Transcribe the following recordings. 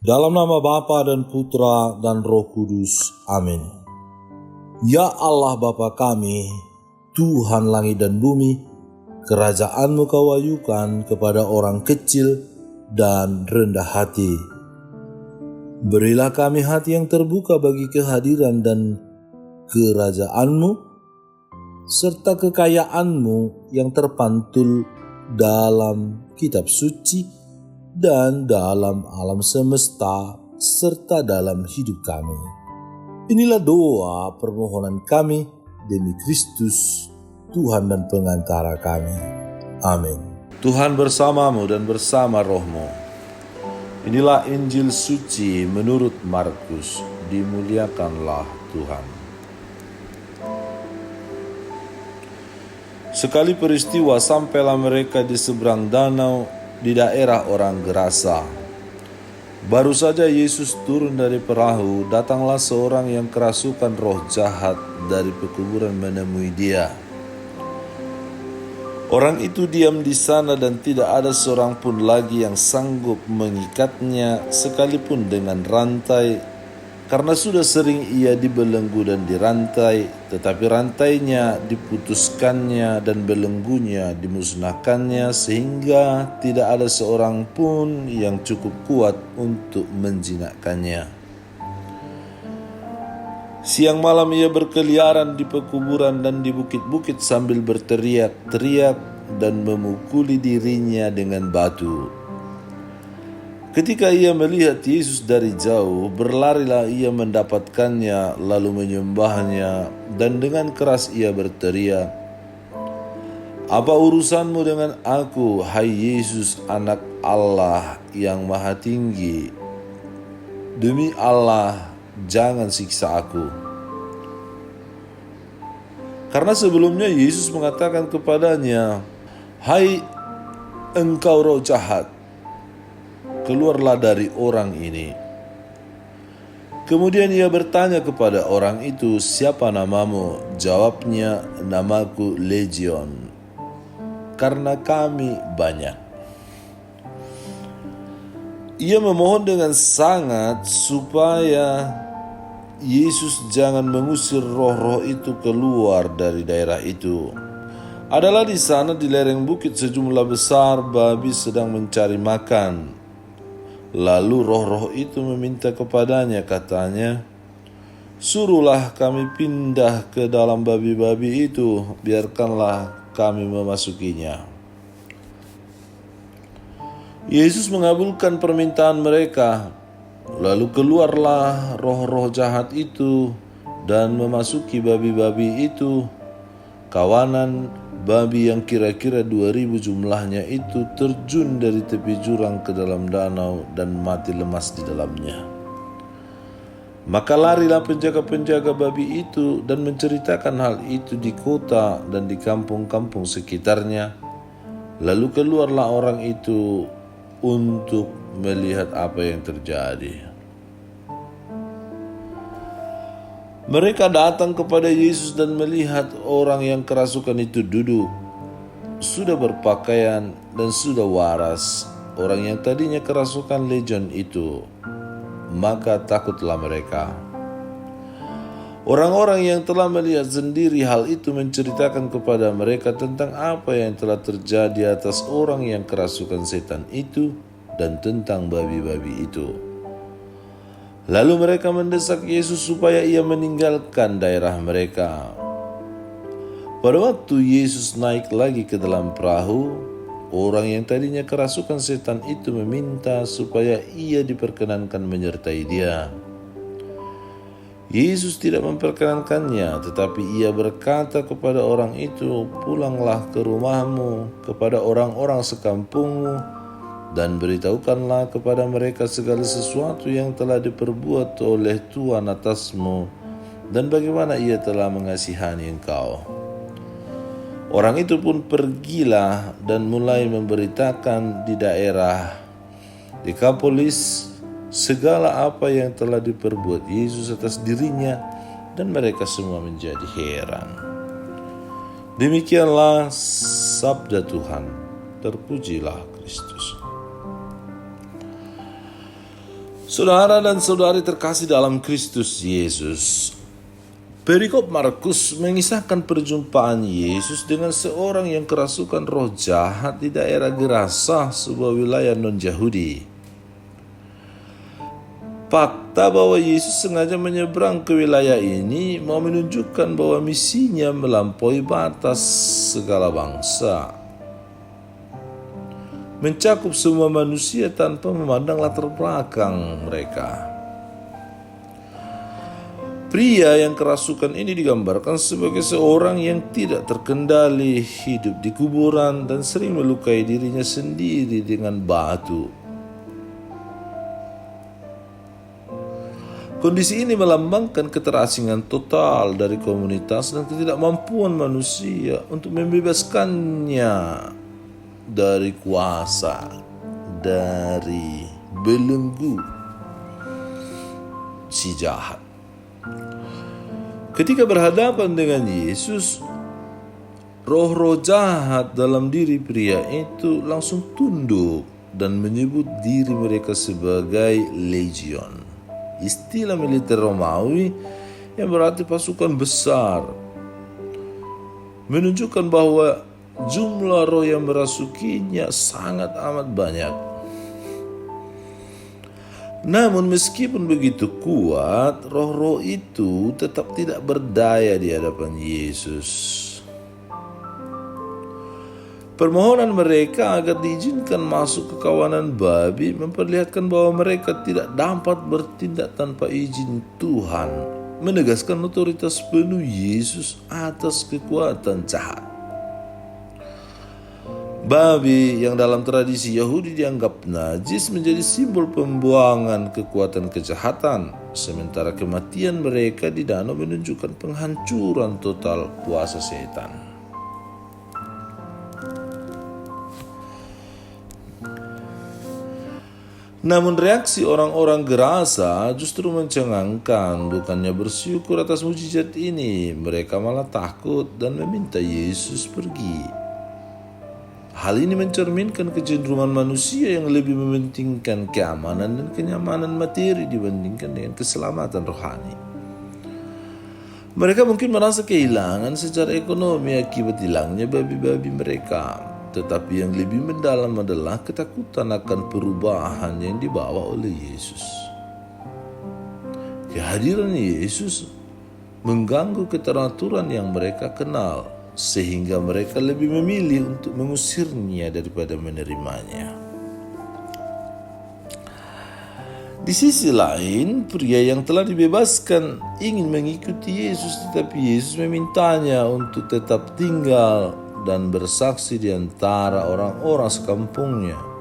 Dalam nama Bapa dan Putra dan Roh Kudus. Amin. Ya Allah Bapa kami, Tuhan langit dan bumi, kerajaan-Mu Kau wahyukan kepada orang kecil dan rendah hati. Berilah kami hati yang terbuka bagi kehadiran dan kerajaan-Mu, serta kekayaan-Mu yang terpantul dalam kitab suci dan dalam alam semesta serta dalam hidup kami. Inilah doa permohonan kami demi Kristus, Tuhan dan pengantara kami. Amin. Tuhan bersamamu dan bersama rohmu. Inilah Injil suci menurut Markus. Dimuliakanlah Tuhan. Sekali peristiwa sampailah mereka di seberang danau di daerah orang Gerasa. Baru saja Yesus turun dari perahu, datanglah seorang yang kerasukan roh jahat dari pekuburan menemui dia. Orang itu diam di sana dan tidak ada seorang pun lagi yang sanggup mengikatnya sekalipun dengan rantai, karena sudah sering ia dibelenggu dan dirantai, tetapi rantainya diputuskannya dan belenggunya dimusnahkannya, sehingga tidak ada seorang pun yang cukup kuat untuk menjinakkannya. Siang malam ia berkeliaran di pekuburan dan di bukit-bukit sambil berteriak-teriak dan memukuli dirinya dengan batu. Ketika ia melihat Yesus dari jauh, berlarilah ia mendapatkannya, lalu menyembahnya, dan dengan keras ia berteriak, "Apa urusanmu dengan aku, hai Yesus, Anak Allah yang Maha Tinggi? Demi Allah, jangan siksa aku." Karena sebelumnya Yesus mengatakan kepadanya, "Hai engkau roh jahat, keluarlah dari orang ini." Kemudian ia bertanya kepada orang itu, "Siapa namamu?" Jawabnya, "Namaku Legion, karena kami banyak." Ia memohon dengan sangat supaya Yesus jangan mengusir roh-roh itu keluar dari daerah itu. Adalah di sana di lereng bukit sejumlah besar babi sedang mencari makan. Lalu roh-roh itu meminta kepadanya, katanya, "Suruhlah kami pindah ke dalam babi-babi itu, biarkanlah kami memasukinya." Yesus mengabulkan permintaan mereka. Lalu keluarlah roh-roh jahat itu dan memasuki babi-babi itu. Kawanan babi yang kira-kira 2.000 jumlahnya itu terjun dari tepi jurang ke dalam danau dan mati lemas di dalamnya. Maka larilah penjaga-penjaga babi itu dan menceritakan hal itu di kota dan di kampung-kampung sekitarnya. Lalu keluarlah orang itu untuk melihat apa yang terjadi. Mereka datang kepada Yesus dan melihat orang yang kerasukan itu duduk, sudah berpakaian dan sudah waras, orang yang tadinya kerasukan legion itu. Maka takutlah mereka. Orang-orang yang telah melihat sendiri hal itu menceritakan kepada mereka tentang apa yang telah terjadi atas orang yang kerasukan setan itu dan tentang babi-babi itu. Lalu mereka mendesak Yesus supaya ia meninggalkan daerah mereka. Pada waktu Yesus naik lagi ke dalam perahu, orang yang tadinya kerasukan setan itu meminta supaya ia diperkenankan menyertai dia. Yesus tidak memperkenankannya, tetapi ia berkata kepada orang itu, "Pulanglah ke rumahmu, kepada orang-orang sekampungmu, dan beritahukanlah kepada mereka segala sesuatu yang telah diperbuat oleh Tuhan atasmu, dan bagaimana ia telah mengasihani engkau." Orang itu pun pergilah dan mulai memberitakan di daerah Dekapolis segala apa yang telah diperbuat Yesus atas dirinya, dan mereka semua menjadi heran. Demikianlah sabda Tuhan. Terpujilah Kristus. Saudara dan saudari terkasih dalam Kristus Yesus, perikop Markus mengisahkan perjumpaan Yesus dengan seorang yang kerasukan roh jahat di daerah Gerasa, sebuah wilayah non-Yahudi. Fakta bahwa Yesus sengaja menyeberang ke wilayah ini mau menunjukkan bahwa misinya melampaui batas segala bangsa, mencakup semua manusia tanpa memandang latar belakang mereka. Pria yang kerasukan ini digambarkan sebagai seorang yang tidak terkendali, hidup di kuburan, dan sering melukai dirinya sendiri dengan batu. Kondisi ini melambangkan keterasingan total dari komunitas dan ketidakmampuan manusia untuk membebaskannya dari kuasa, dari belenggu si jahat. Ketika berhadapan dengan Yesus, roh-roh jahat dalam diri pria itu langsung tunduk dan menyebut diri mereka sebagai legion, istilah militer Romawi yang berarti pasukan besar, menunjukkan bahwa jumlah roh yang merasukinya sangat amat banyak. Namun meskipun begitu kuat, roh-roh itu tetap tidak berdaya di hadapan Yesus. Permohonan mereka agar diizinkan masuk ke kawanan babi memperlihatkan bahwa mereka tidak dapat bertindak tanpa izin Tuhan, menegaskan otoritas penuh Yesus atas kekuatan jahat. Babi yang dalam tradisi Yahudi dianggap najis menjadi simbol pembuangan kekuatan kejahatan, sementara kematian mereka di danau menunjukkan penghancuran total kuasa setan. Namun reaksi orang-orang Gerasa justru mencengangkan, bukannya bersyukur atas mujizat ini, mereka malah takut dan meminta Yesus pergi. Hal ini mencerminkan kecenderungan manusia yang lebih mementingkan keamanan dan kenyamanan materi dibandingkan dengan keselamatan rohani. Mereka mungkin merasa kehilangan secara ekonomi akibat hilangnya babi-babi mereka, tetapi yang lebih mendalam adalah ketakutan akan perubahan yang dibawa oleh Yesus. Kehadiran Yesus mengganggu keteraturan yang mereka kenal, sehingga mereka lebih memilih untuk mengusirnya daripada menerimanya. Di sisi lain, pria yang telah dibebaskan ingin mengikuti Yesus, tetapi Yesus memintanya untuk tetap tinggal dan bersaksi di antara orang-orang sekampungnya.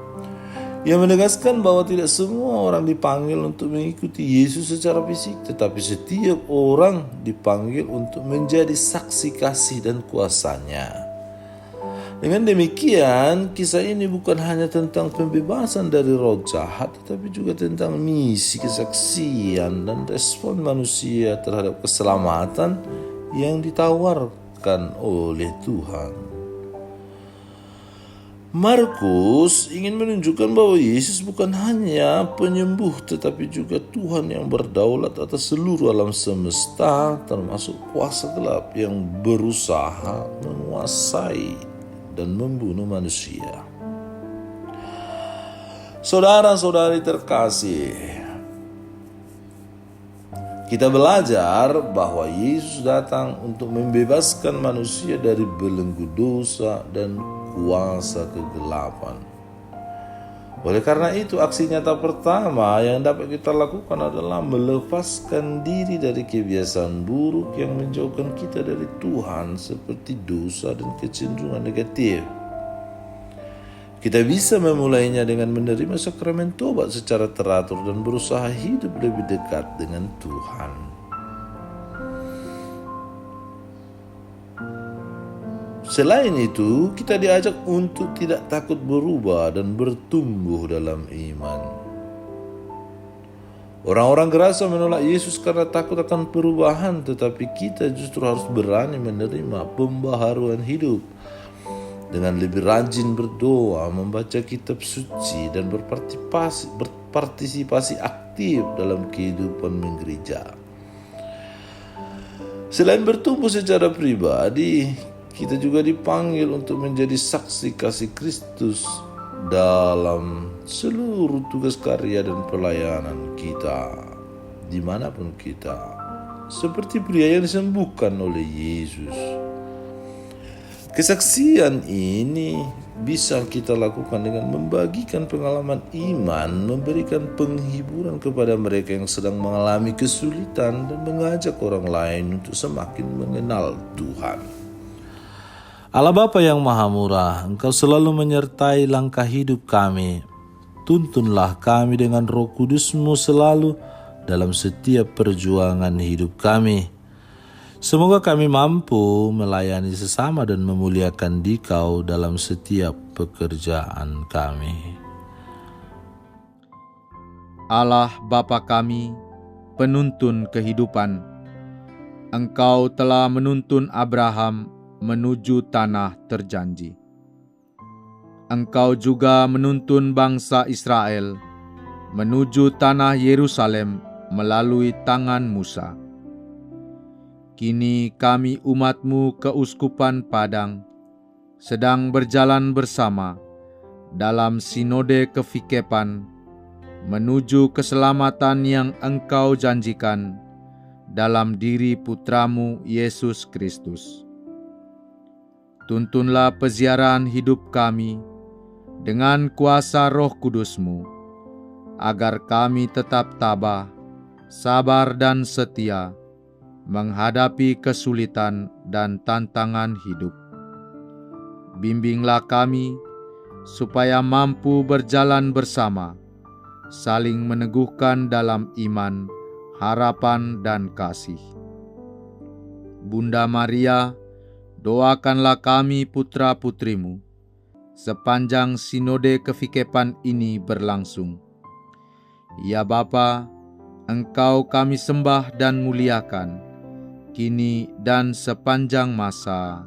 Ia menegaskan bahwa tidak semua orang dipanggil untuk mengikuti Yesus secara fisik, tetapi setiap orang dipanggil untuk menjadi saksi kasih dan kuasanya. Dengan demikian, kisah ini bukan hanya tentang pembebasan dari roh jahat, tetapi juga tentang misi, kesaksian, dan respon manusia terhadap keselamatan yang ditawarkan oleh Tuhan. Markus ingin menunjukkan bahwa Yesus bukan hanya penyembuh, tetapi juga Tuhan yang berdaulat atas seluruh alam semesta, termasuk kuasa gelap yang berusaha menguasai dan membunuh manusia. Saudara-saudari terkasih, kita belajar bahwa Yesus datang untuk membebaskan manusia dari belenggu dosa dan kuasa kegelapan. Oleh karena itu, aksi nyata pertama yang dapat kita lakukan adalah melepaskan diri dari kebiasaan buruk yang menjauhkan kita dari Tuhan, seperti dosa dan kecenderungan negatif. Kita bisa memulainya dengan menerima sakramen tobat secara teratur dan berusaha hidup lebih dekat dengan Tuhan. Selain itu, kita diajak untuk tidak takut berubah dan bertumbuh dalam iman. Orang-orang Gerasa menolak Yesus karena takut akan perubahan, tetapi kita justru harus berani menerima pembaharuan hidup dengan lebih rajin berdoa, membaca kitab suci, dan berpartisipasi aktif aktif dalam kehidupan menggereja. Selain bertumbuh secara pribadi, kita juga dipanggil untuk menjadi saksi kasih Kristus dalam seluruh tugas karya dan pelayanan kita, dimanapun kita, seperti pria yang disembuhkan oleh Yesus. Kesaksian ini bisa kita lakukan dengan membagikan pengalaman iman, memberikan penghiburan kepada mereka yang sedang mengalami kesulitan, dan mengajak orang lain untuk semakin mengenal Tuhan. Allah Bapa yang Maha Murah, Engkau selalu menyertai langkah hidup kami. Tuntunlah kami dengan Roh Kudus-Mu selalu dalam setiap perjuangan hidup kami. Semoga kami mampu melayani sesama dan memuliakan Dikau dalam setiap pekerjaan kami. Allah Bapa kami, penuntun kehidupan, Engkau telah menuntun Abraham menuju tanah terjanji. Engkau juga menuntun bangsa Israel menuju tanah Yerusalem melalui tangan Musa. Kini kami umat-Mu Keuskupan Padang sedang berjalan bersama dalam sinode kefikepan menuju keselamatan yang Engkau janjikan dalam diri Putra-Mu Yesus Kristus. Tuntunlah peziarahan hidup kami dengan kuasa Roh Kudus-Mu, agar kami tetap tabah, sabar dan setia menghadapi kesulitan dan tantangan hidup. Bimbinglah kami supaya mampu berjalan bersama, saling meneguhkan dalam iman, harapan, dan kasih. Bunda Maria, doakanlah kami putra-putrimu sepanjang sinode kefikepan ini berlangsung. Ya Bapa, Engkau kami sembah dan muliakan, kini dan sepanjang masa.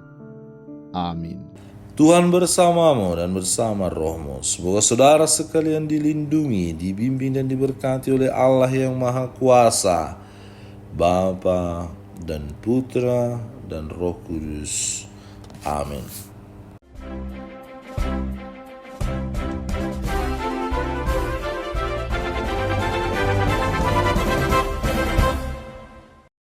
Amin. Tuhan bersamamu dan bersama rohmu. Semoga saudara sekalian dilindungi, dibimbing dan diberkati oleh Allah yang Maha Kuasa, Bapa dan Putra dan Roh Kudus. Amin.